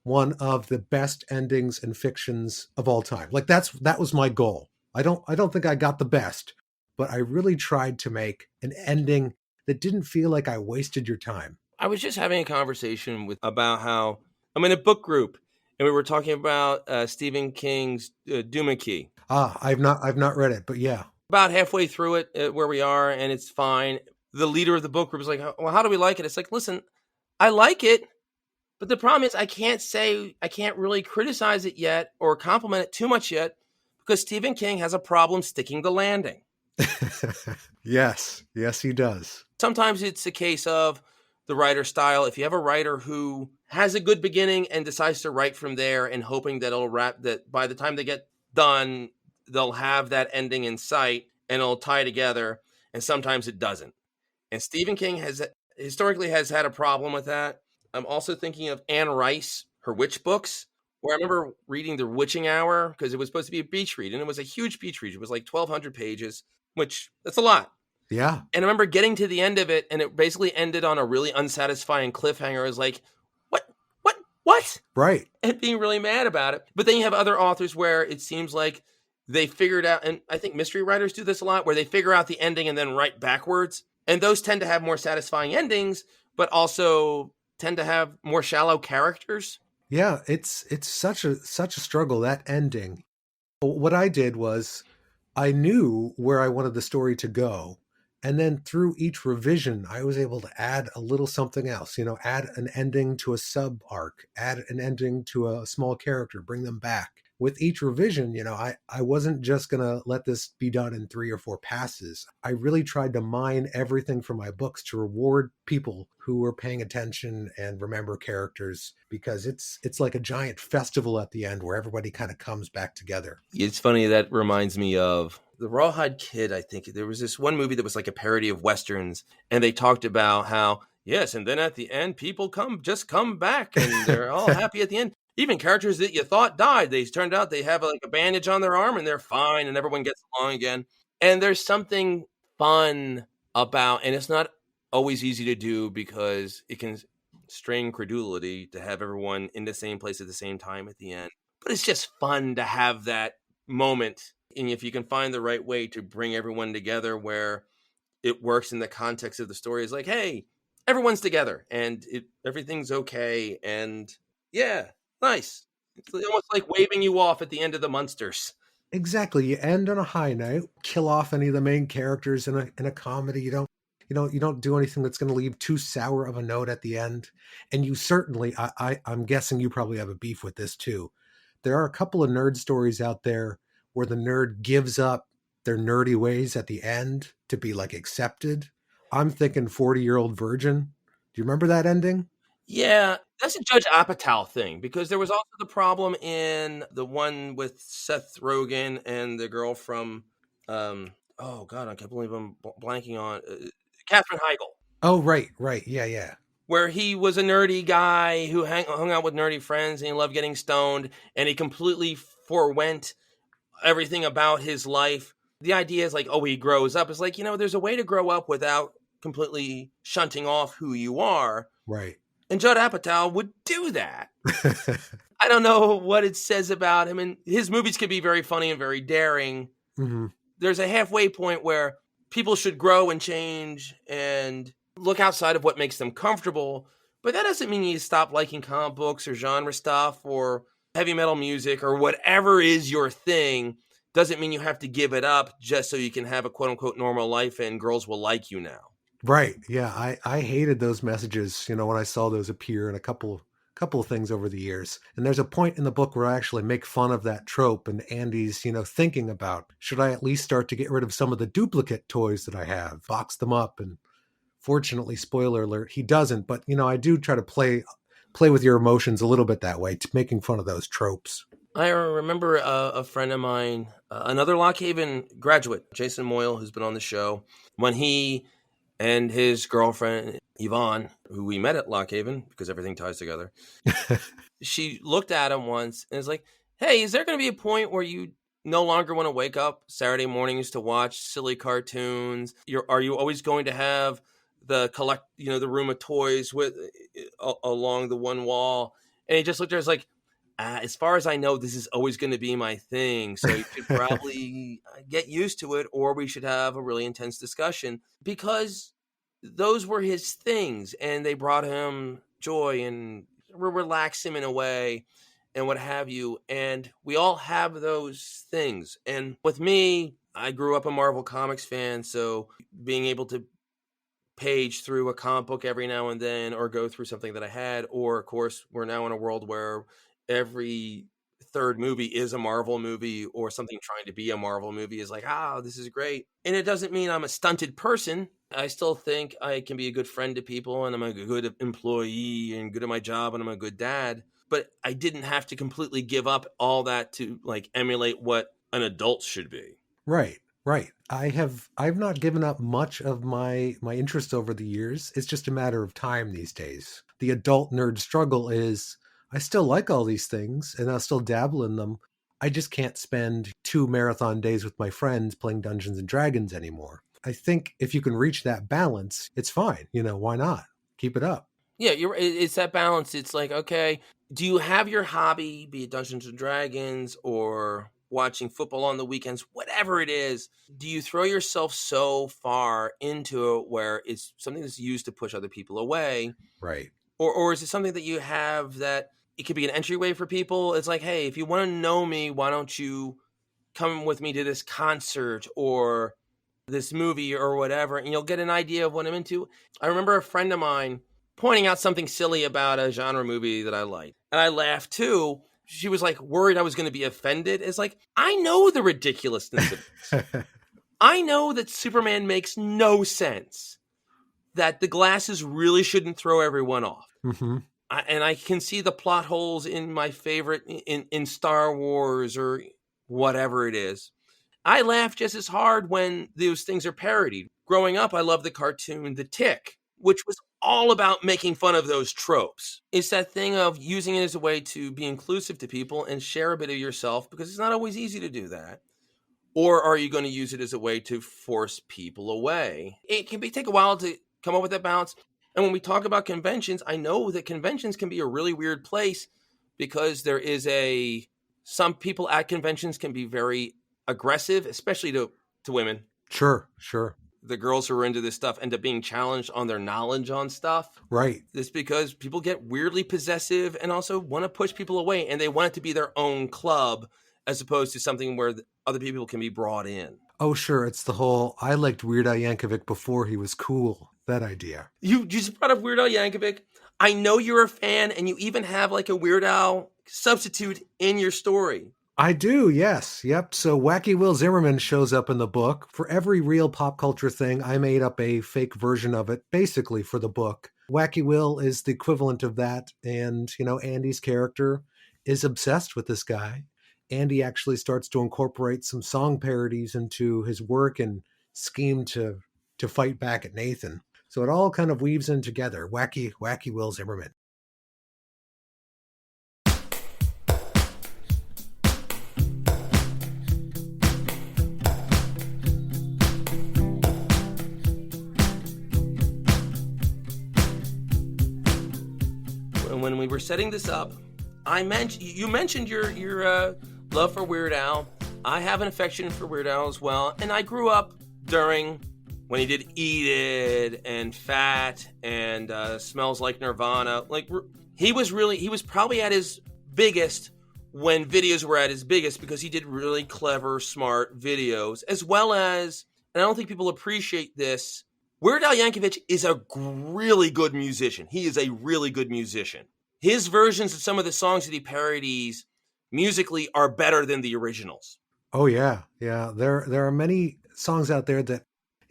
one of the best endings in fictions of all time. That was my goal. I don't think I got the best, but I really tried to make an ending that didn't feel like I wasted your time. I was just having a conversation about how I'm in a book group, and we were talking about Stephen King's Duma. I've not read it, but yeah. About halfway through it, where we are, and it's fine. The leader of the book group is like, well, how do we like it? It's like, listen, I like it, but the problem is I can't really criticize it yet or compliment it too much yet because Stephen King has a problem sticking the landing. Yes, he does. Sometimes it's a case of the writer's style. If you have a writer who has a good beginning and decides to write from there and hoping that it'll wrap, that by the time they get done, they'll have that ending in sight and it'll tie together, and sometimes it doesn't. And Stephen King has historically had a problem with that. I'm also thinking of Anne Rice, her witch books, where I remember reading The Witching Hour because it was supposed to be a beach read, and it was a huge beach read. It was like 1,200 pages, which that's a lot. Yeah. And I remember getting to the end of it, and it basically ended on a really unsatisfying cliffhanger. I was like, what? Right. And being really mad about it. But then you have other authors where it seems like they figured out, and I think mystery writers do this a lot, where they figure out the ending and then write backwards. And those tend to have more satisfying endings, but also tend to have more shallow characters. Yeah, it's such a struggle, that ending. What I did was I knew where I wanted the story to go. And then through each revision, I was able to add a little something else, add an ending to a sub arc, add an ending to a small character, bring them back. With each revision, I wasn't just going to let this be done in 3 or 4 passes. I really tried to mine everything from my books to reward people who were paying attention and remember characters, because it's like a giant festival at the end where everybody kind of comes back together. It's funny, that reminds me of the Rawhide Kid. I think there was this one movie that was like a parody of Westerns, and they talked about how, yes, and then at the end, people just come back and they're all happy at the end. Even characters that you thought died, they turned out they have like a bandage on their arm and they're fine and everyone gets along again. And there's something fun about, and it's not always easy to do because it can strain credulity to have everyone in the same place at the same time at the end. But it's just fun to have that moment. And if you can find the right way to bring everyone together where it works in the context of the story, is like, hey, everyone's together and everything's okay. And yeah, nice. It's almost like waving you off at the end of the Munsters. Exactly. You end on a high note, kill off any of the main characters in a comedy. You don't do anything that's going to leave too sour of a note at the end. And you certainly, I'm guessing you probably have a beef with this too. There are a couple of nerd stories out there where the nerd gives up their nerdy ways at the end to be like accepted. I'm thinking 40-Year-Old Virgin. Do you remember that ending? Yeah, that's a Judge Apatow thing, because there was also the problem in the one with Seth Rogen and the girl from, oh God, I can't believe I'm blanking on, Katherine Heigl. Oh, right. Yeah. Where he was a nerdy guy who hung out with nerdy friends and he loved getting stoned, and he completely forwent everything about his life. The idea is like, oh, he grows up. It's like, there's a way to grow up without completely shunting off who you are. Right. And Judd Apatow would do that. I don't know what it says about him. And his movies can be very funny and very daring. Mm-hmm. There's a halfway point where people should grow and change and look outside of what makes them comfortable. But that doesn't mean you stop liking comic books or genre stuff or heavy metal music or whatever is your thing. Doesn't mean you have to give it up just so you can have a quote unquote normal life and girls will like you now. Right. Yeah. I hated those messages, when I saw those appear in a couple of things over the years. And there's a point in the book where I actually make fun of that trope, and Andy's, thinking about, should I at least start to get rid of some of the duplicate toys that I have, box them up? And fortunately, spoiler alert, he doesn't. But, I do try to play with your emotions a little bit that way, making fun of those tropes. I remember a friend of mine, another Lockhaven graduate, Jason Moyle, who's been on the show, when he and his girlfriend, Yvonne, who we met at Lockhaven, because everything ties together, she looked at him once and was like, hey, is there going to be a point where you no longer want to wake up Saturday mornings to watch silly cartoons? Are you always going to have the the room of toys with along the one wall? And he just looked at her and was like, as far as I know, this is always going to be my thing. So you should probably get used to it, or we should have a really intense discussion, because those were his things and they brought him joy and relax him in a way and what have you. And we all have those things. And with me, I grew up a Marvel Comics fan. So being able to page through a comic book every now and then, or go through something that I had, or of course, we're now in a world where every third movie is a Marvel movie or something trying to be a Marvel movie, is like, this is great. And it doesn't mean I'm a stunted person. I still think I can be a good friend to people, and I'm a good employee and good at my job, and I'm a good dad. But I didn't have to completely give up all that to like emulate what an adult should be. Right. I've not given up much of my interest over the years. It's just a matter of time these days. The adult nerd struggle is, I still like all these things and I'll still dabble in them. I just can't spend 2 marathon days with my friends playing Dungeons and Dragons anymore. I think if you can reach that balance, it's fine. Why not? Keep it up. Yeah, it's that balance. It's like, okay, do you have your hobby, be it Dungeons and Dragons or watching football on the weekends, whatever it is? Do you throw yourself so far into it where it's something that's used to push other people away? Right. Or is it something that you have that it could be an entryway for people? It's like, hey, if you want to know me, why don't you come with me to this concert or this movie or whatever, and you'll get an idea of what I'm into. I remember a friend of mine pointing out something silly about a genre movie that I liked, and I laughed too. She was like worried I was going to be offended. It's like, I know the ridiculousness of this. I know that Superman makes no sense, that the glasses really shouldn't throw everyone off. Mm-hmm. And I can see the plot holes in my favorite, in Star Wars or whatever it is. I laugh just as hard when those things are parodied. Growing up, I loved the cartoon The Tick, which was all about making fun of those tropes. It's that thing of using it as a way to be inclusive to people and share a bit of yourself, because it's not always easy to do that. Or are you going to use it as a way to force people away? It can take a while to come up with that balance. And when we talk about conventions, I know that conventions can be a really weird place, because there is some people at conventions can be very aggressive, especially to women. Sure. The girls who are into this stuff end up being challenged on their knowledge on stuff. Right. It's because people get weirdly possessive and also want to push people away, and they want it to be their own club as opposed to something where other people can be brought in. Oh, sure. It's the whole, I liked Weird Al Yankovic before he was cool. That idea. You just brought up Weird Al Yankovic. I know you're a fan, and you even have like a Weird Al substitute in your story. I do, yes. Yep. So Wacky Will Zimmerman shows up in the book. For every real pop culture thing, I made up a fake version of it, basically for the book. Wacky Will is the equivalent of that. And, Andy's character is obsessed with this guy. Andy actually starts to incorporate some song parodies into his work and scheme to fight back at Nathan. So it all kind of weaves in together. Wacky Will Zimmerman. When we were setting this up, you mentioned your love for Weird Al. I have an affection for Weird Al as well, and I grew up during when he did Eat It and Fat and Smells Like Nirvana. Like he was probably at his biggest when videos were at his biggest, because he did really clever, smart videos, as well as, and I don't think people appreciate this, Weird Al Yankovic is a really good musician. He is a really good musician. His versions of some of the songs that he parodies musically are better than the originals. Oh, yeah. Yeah. There are many songs out there that,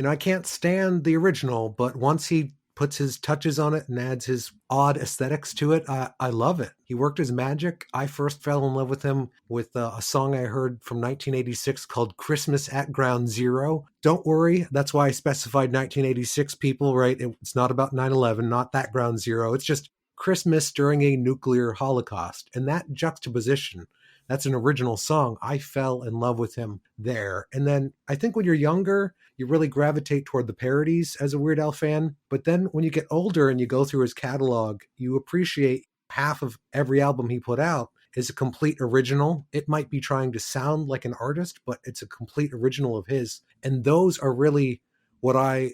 I can't stand the original, but once he puts his touches on it and adds his odd aesthetics to it, I love it. He worked his magic. I first fell in love with him with a song I heard from 1986 called Christmas at Ground Zero. Don't worry, that's why I specified 1986, people, right? It's not about 9/11, not that Ground Zero. It's just Christmas during a nuclear holocaust. And that juxtaposition, that's an original song. I fell in love with him there. And then I think when you're younger, you really gravitate toward the parodies as a Weird Al fan. But then when you get older and you go through his catalog, you appreciate half of every album he put out is a complete original. It might be trying to sound like an artist, but it's a complete original of his. And those are really what I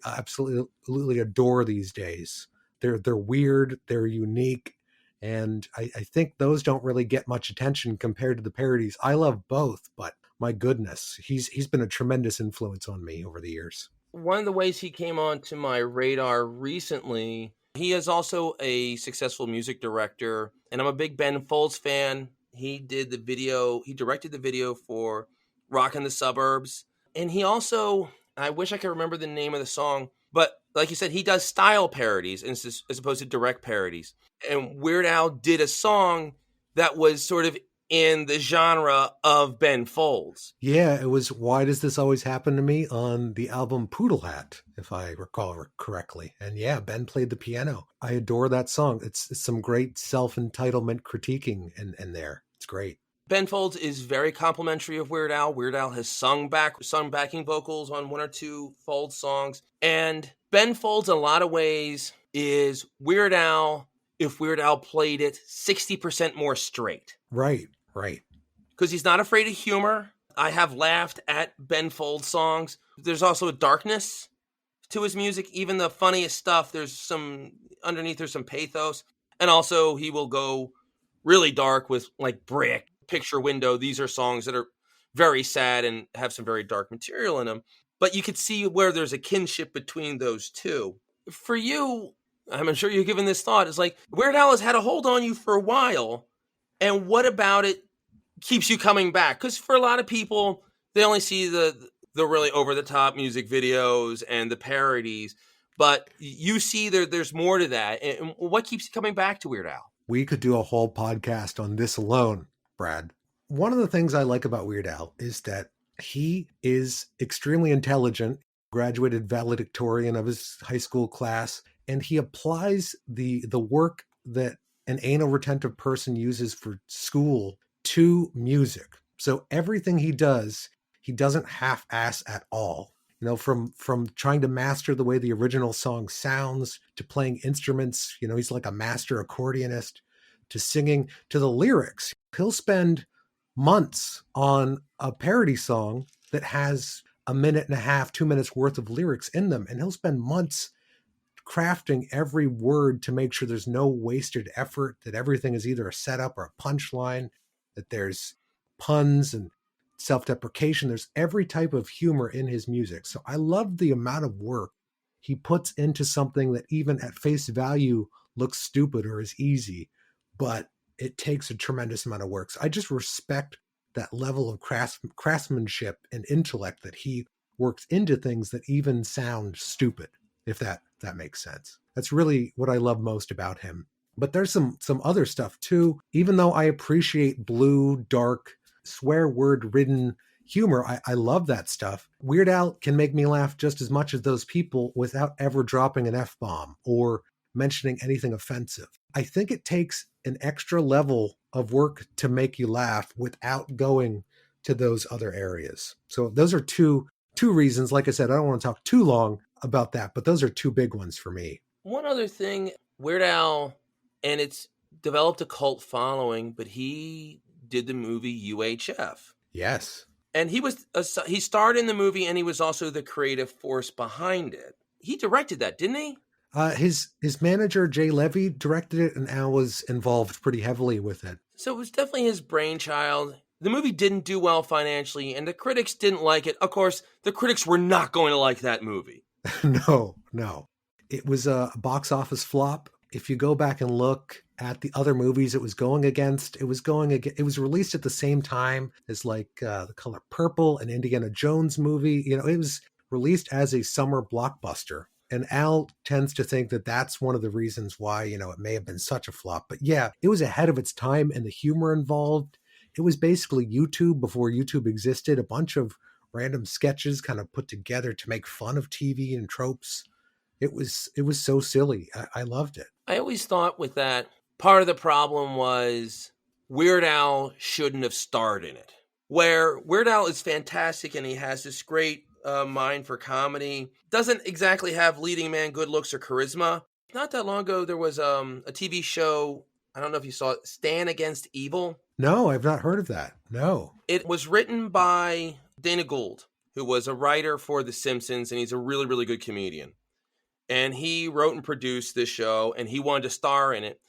absolutely adore these days. They're weird, they're unique, and I think those don't really get much attention compared to the parodies. I love both, but my goodness, he's been a tremendous influence on me over the years. One of the ways he came onto my radar recently, he is also a successful music director, and I'm a big Ben Folds fan. He directed the video for Rockin' the Suburbs, and he also, I wish I could remember the name of the song, but like you said, he does style parodies as opposed to direct parodies. And Weird Al did a song that was sort of in the genre of Ben Folds. Yeah, it was Why Does This Always Happen to Me on the album Poodle Hat, if I recall correctly. And yeah, Ben played the piano. I adore that song. It's some great self-entitlement critiquing in there. It's great. Ben Folds is very complimentary of Weird Al. Weird Al has sung backing vocals on one or two Folds songs. And Ben Folds, in a lot of ways, is Weird Al if Weird Al played it 60% more straight. Right. Because he's not afraid of humor. I have laughed at Ben Folds songs. There's also a darkness to his music. Even the funniest stuff, there's some pathos. And also he will go really dark with like Brick, Picture Window. These are songs that are very sad and have some very dark material in them. But you could see where there's a kinship between those two. For you, I'm sure you're giving this thought. It's like Weird Al has had a hold on you for a while. And what about it keeps you coming back? Because for a lot of people, they only see the really over-the-top music videos and the parodies. But you see there's more to that. And what keeps you coming back to Weird Al? We could do a whole podcast on this alone, Brad. One of the things I like about Weird Al is that he is extremely intelligent, graduated valedictorian of his high school class, and he applies the work that an anal retentive person uses for school to music. So everything he does, he doesn't half-ass at all. You know, from trying to master the way the original song sounds, to playing instruments, you know, he's like a master accordionist, to singing, to the lyrics. He'll spend months on a parody song that has a minute and a half, 2 minutes worth of lyrics in them. And he'll spend months crafting every word to make sure there's no wasted effort, that everything is either a setup or a punchline, that there's puns and self-deprecation. There's every type of humor in his music. So I love the amount of work he puts into something that even at face value looks stupid or is easy, but it takes a tremendous amount of work. So I just respect that level of craftsmanship and intellect that he works into things that even sound stupid, if that makes sense. That's really what I love most about him. But there's some other stuff too. Even though I appreciate blue, dark, swear word ridden humor, I love that stuff. Weird Al can make me laugh just as much as those people without ever dropping an F-bomb or mentioning anything offensive. I think it takes an extra level of work to make you laugh without going to those other areas. So those are two reasons. Like I said, I don't want to talk too long about that, but those are two big ones for me. One other thing, Weird Al, and it's developed a cult following, but he did the movie UHF. Yes. And he starred in the movie, and he was also the creative force behind it. He directed that, didn't he? His manager, Jay Levy, directed it, and Al was involved pretty heavily with it. So it was definitely his brainchild. The movie didn't do well financially, and the critics didn't like it. Of course, the critics were not going to like that movie. No. It was a box office flop. If you go back and look at the other movies it was going against, it was released at the same time as like The Color Purple, an Indiana Jones movie. You know, it was released as a summer blockbuster. And Al tends to think that that's one of the reasons why, you know, it may have been such a flop. But yeah, it was ahead of its time, and the humor involved. It was basically YouTube before YouTube existed, a bunch of random sketches kind of put together to make fun of TV and tropes. It was so silly. I loved it. I always thought with that, part of the problem was Weird Al shouldn't have starred in it. Where Weird Al is fantastic and he has this great mind for comedy, doesn't exactly have leading man good looks or charisma. Not that long ago, there was a TV show, I don't know if you saw it, Stan Against Evil. No, I've not heard of that. No. It was written by Dana Gould, who was a writer for The Simpsons, and he's a really, really good comedian. And he wrote and produced this show, and he wanted to star in it.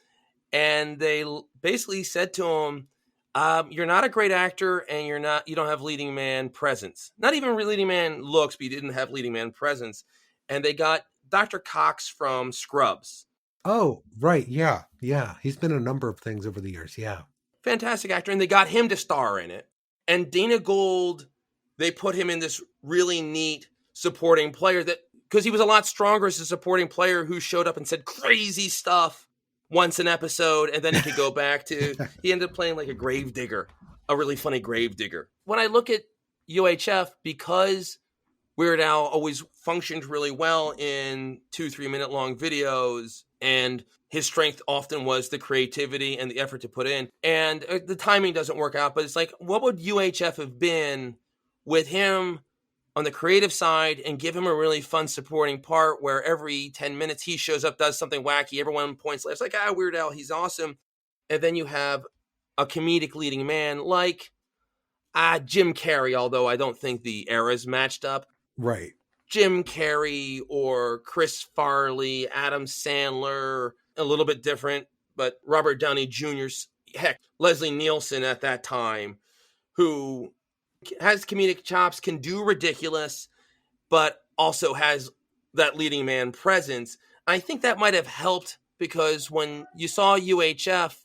And they basically said to him, you're not a great actor, and you don't have leading man presence. Not even leading man looks, but you didn't have leading man presence. And they got Dr. Cox from Scrubs. Oh, right. Yeah. He's been in a number of things over the years. Yeah. Fantastic actor. And they got him to star in it. And Dana Gould, they put him in this really neat supporting player because he was a lot stronger as a supporting player who showed up and said crazy stuff once an episode, and then he could go back to, he ended up playing like a gravedigger, a really funny gravedigger. When I look at UHF, because Weird Al always functioned really well in 2-3 minute long videos, and his strength often was the creativity and the effort to put in, and the timing doesn't work out, but it's like, what would UHF have been with him on the creative side and give him a really fun supporting part where every 10 minutes he shows up, does something wacky, everyone points, it's like, Weird Al, he's awesome. And then you have a comedic leading man like Jim Carrey, although I don't think the eras matched up. Right. Jim Carrey or Chris Farley, Adam Sandler, a little bit different, but Robert Downey Jr.'s, heck, Leslie Nielsen at that time, who has comedic chops, can do ridiculous, but also has that leading man presence. I think that might have helped because when you saw UHF,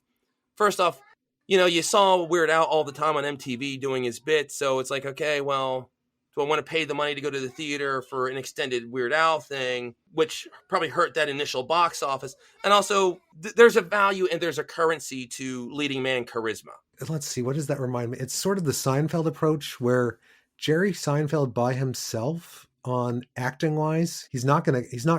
first off, you saw Weird Al all the time on MTV doing his bits. So it's like, okay, well, do I want to pay the money to go to the theater for an extended Weird Al thing, which probably hurt that initial box office. And also, there's a value and there's a currency to leading man charisma. Let's see, what does that remind me? It's sort of the Seinfeld approach where Jerry Seinfeld by himself on acting wise, he's not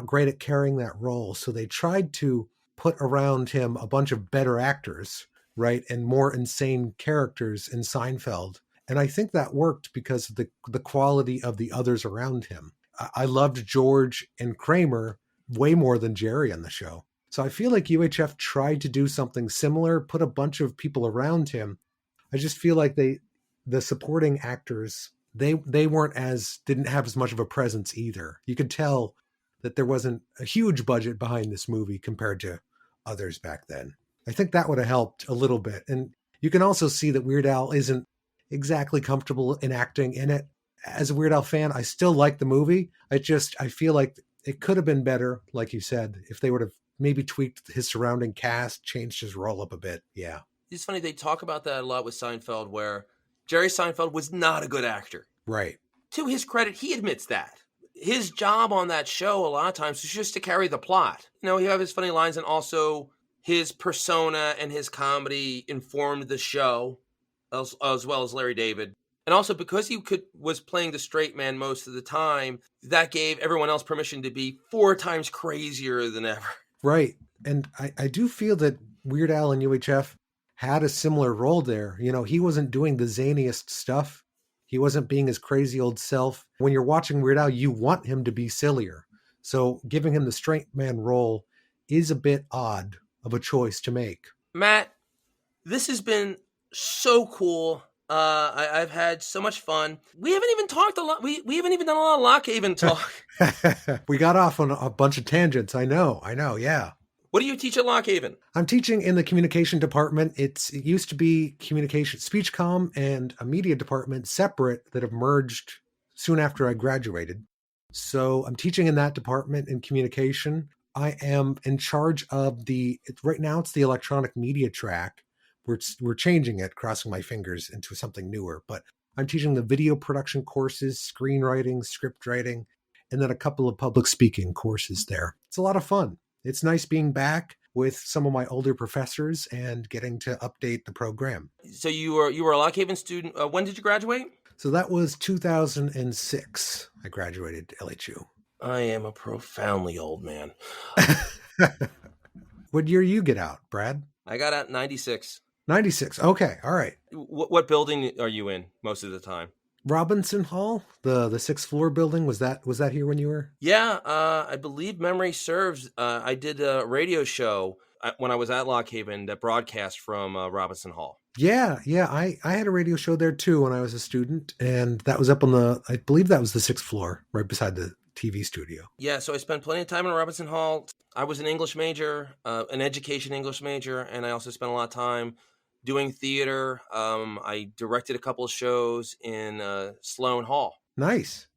great at carrying that role. So they tried to put around him a bunch of better actors, right? And more insane characters in Seinfeld. And I think that worked because of the quality of the others around him. I loved George and Kramer way more than Jerry on the show. So I feel like UHF tried to do something similar, put a bunch of people around him. I just feel like the supporting actors, they didn't have as much of a presence either. You could tell that there wasn't a huge budget behind this movie compared to others back then. I think that would have helped a little bit. And you can also see that Weird Al isn't exactly comfortable in acting in it. As a Weird Al fan, I still like the movie. I feel like it could have been better, like you said, if they would have maybe tweaked his surrounding cast, changed his role up a bit. Yeah. It's funny, they talk about that a lot with Seinfeld, where Jerry Seinfeld was not a good actor. Right. To his credit, he admits that. His job on that show a lot of times was just to carry the plot. He have his funny lines, and also his persona and his comedy informed the show, as well as Larry David. And also because he was playing the straight man most of the time, that gave everyone else permission to be 4 times crazier than ever. Right. And I do feel that Weird Al and UHF had a similar role there. He wasn't doing the zaniest stuff. He wasn't being his crazy old self. When you're watching Weird Al, you want him to be sillier. So giving him the straight man role is a bit odd of a choice to make. Matt, this has been so cool. I've had so much fun. We haven't even talked a lot. We haven't even done a lot of Lockhaven talk. We got off on a bunch of tangents. I know. Yeah. What do you teach at Lockhaven? I'm teaching in the communication department. It used to be communication, speech comm, and a media department separate that have merged soon after I graduated. So I'm teaching in that department in communication. I am in charge of right now it's the electronic media track. We're changing it, crossing my fingers, into something newer. But I'm teaching the video production courses, screenwriting, script writing, and then a couple of public speaking courses there. It's a lot of fun. It's nice being back with some of my older professors and getting to update the program. So you were a Lockhaven student. When did you graduate? So that was 2006. I graduated LHU. I am a profoundly old man. What year you get out, Brad? I got out in 96. 96. Okay. All right. What building are you in most of the time? Robinson Hall, the 6th floor building. Was that here when you were? Yeah. I believe memory serves. I did a radio show when I was at Lockhaven that broadcast from Robinson Hall. Yeah. I had a radio show there too when I was a student, and that was up on I believe that was the 6th floor, right beside the TV studio. Yeah, so I spent plenty of time in Robinson Hall. I was an English major, an education English major, and I also spent a lot of time doing theater. I directed a couple of shows in Sloan Hall. Nice.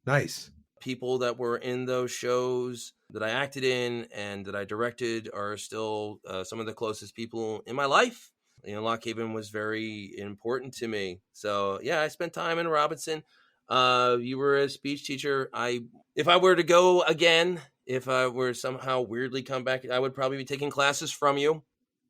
People that were in those shows that I acted in and that I directed are still some of the closest people in my life. Lockhaven was very important to me. So, yeah, I spent time in Robinson. You were a speech teacher. If I were to go again, if I were somehow weirdly come back, I would probably be taking classes from you.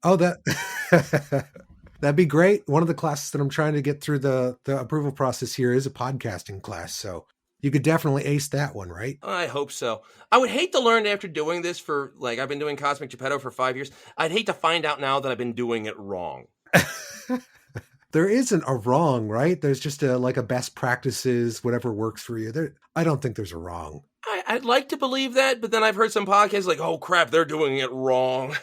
Oh, that'd be great. One of the classes that I'm trying to get through the approval process here is a podcasting class. So you could definitely ace that one, right? I hope so. I would hate to learn after doing this I've been doing Cosmic Geppetto for 5 years. I'd hate to find out now that I've been doing it wrong. There isn't a wrong, right? There's just a best practices, whatever works for you. I don't think there's a wrong. I'd like to believe that, but then I've heard some podcasts like, oh crap, they're doing it wrong.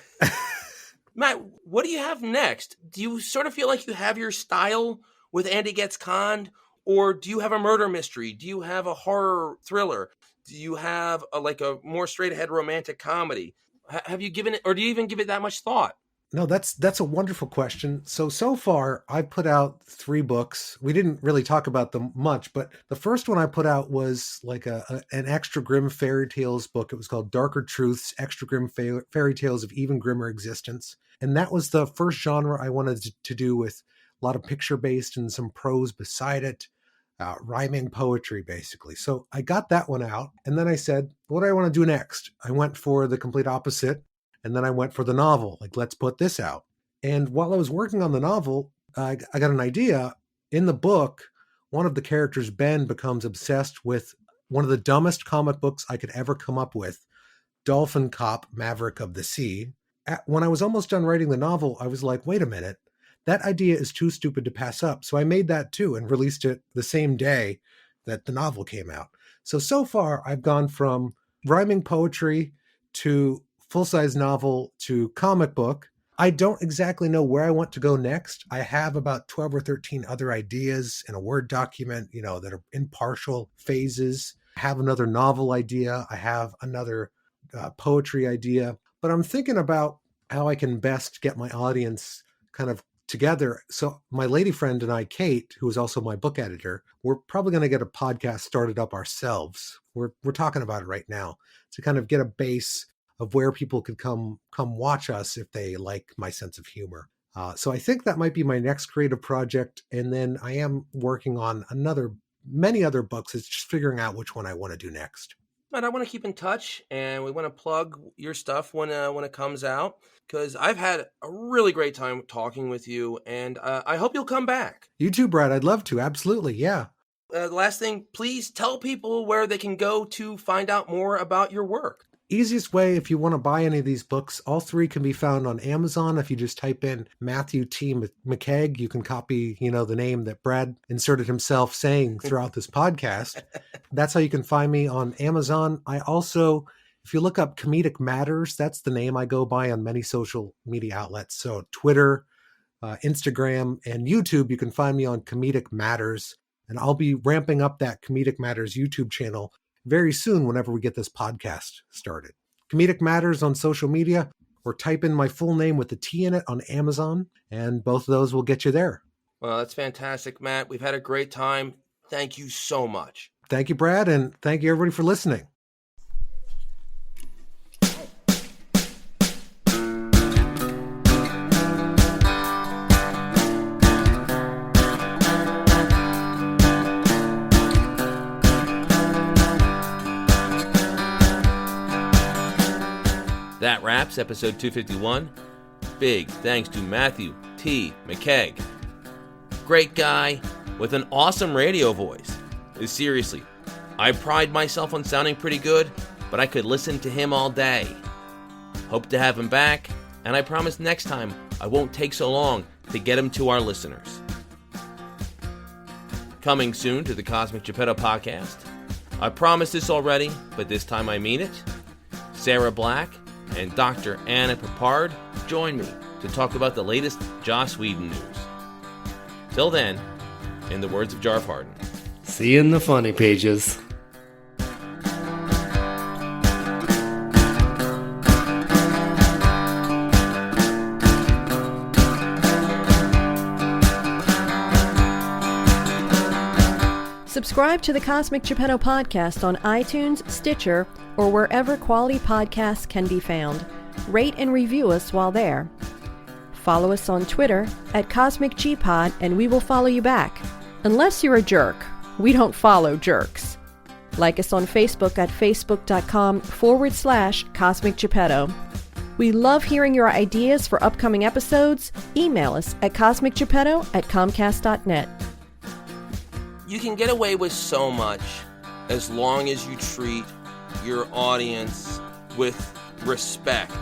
Matt, what do you have next? Do you sort of feel like you have your style with Andy Gets Conned? Or do you have a murder mystery? Do you have a horror thriller? Do you have a more straight ahead romantic comedy? Have you given it, or do you even give it that much thought? No, that's a wonderful question. So far, I put out 3 books. We didn't really talk about them much, but the first one I put out was like an extra grim fairy tales book. It was called Darker Truths, Extra Grim Fairy Tales of Even Grimmer Existence. And that was the first genre I wanted to do, with a lot of picture-based and some prose beside it, rhyming poetry, basically. So I got that one out, and then I said, what do I want to do next? I went for the complete opposite. And then I went for the novel, like, let's put this out. And while I was working on the novel, I got an idea. In the book, one of the characters, Ben, becomes obsessed with one of the dumbest comic books I could ever come up with, Dolphin Cop, Maverick of the Sea. When I was almost done writing the novel, I was like, wait a minute, that idea is too stupid to pass up. So I made that too and released it the same day that the novel came out. So far, I've gone from rhyming poetry to full-size novel to comic book. I don't exactly know where I want to go next. I have about 12 or 13 other ideas in a Word document, that are in partial phases. I have another novel idea. I have another poetry idea. But I'm thinking about how I can best get my audience kind of together. So my lady friend and I, Kate, who is also my book editor, we're probably going to get a podcast started up ourselves. We're talking about it right now to kind of get a base of where people could come watch us if they like my sense of humor. So I think that might be my next creative project. And then I am working on many other books. It's just figuring out which one I want to do next. But I want to keep in touch, and we want to plug your stuff when it comes out, because I've had a really great time talking with you, and I hope you'll come back. You too, Brad. I'd love to. Absolutely. Yeah. Last thing, please tell people where they can go to find out more about your work. Easiest way, if you want to buy any of these books, all 3 can be found on Amazon. If you just type in Matthew T. McKeague, you can copy, the name that Brad inserted himself saying throughout this podcast. That's how you can find me on Amazon. I also, if you look up Comedic Matters, that's the name I go by on many social media outlets. So Twitter, Instagram, and YouTube, you can find me on Comedic Matters. And I'll be ramping up that Comedic Matters YouTube channel very soon whenever we get this podcast started. Comedic Matters on social media, or type in my full name with the T in it on Amazon, and both of those will get you there. Well, that's fantastic, Matt. We've had a great time. Thank you so much. Thank you, Brad, and thank you, everybody, for listening. That wraps episode 251. Big thanks to Matthew T. McKeague. Great guy with an awesome radio voice. Seriously, I pride myself on sounding pretty good, but I could listen to him all day. Hope to have him back, and I promise next time I won't take so long to get him to our listeners. Coming soon to the Cosmic Geppetto podcast. I promised this already, but this time I mean it. Sarah Black and Dr. Anna Papard join me to talk about the latest Joss Whedon news. Till then, in the words of Jarf Hardin, see you in the funny pages. Subscribe to the Cosmic Geppetto podcast on iTunes, Stitcher, or wherever quality podcasts can be found. Rate and review us while there. Follow us on Twitter @CosmicGPod, and we will follow you back. Unless you're a jerk. We don't follow jerks. Like us on Facebook at facebook.com/Cosmic Geppetto. We love hearing your ideas for upcoming episodes. Email us at cosmicgeppetto@comcast.net. you can get away with so much as long as you treat your audience with respect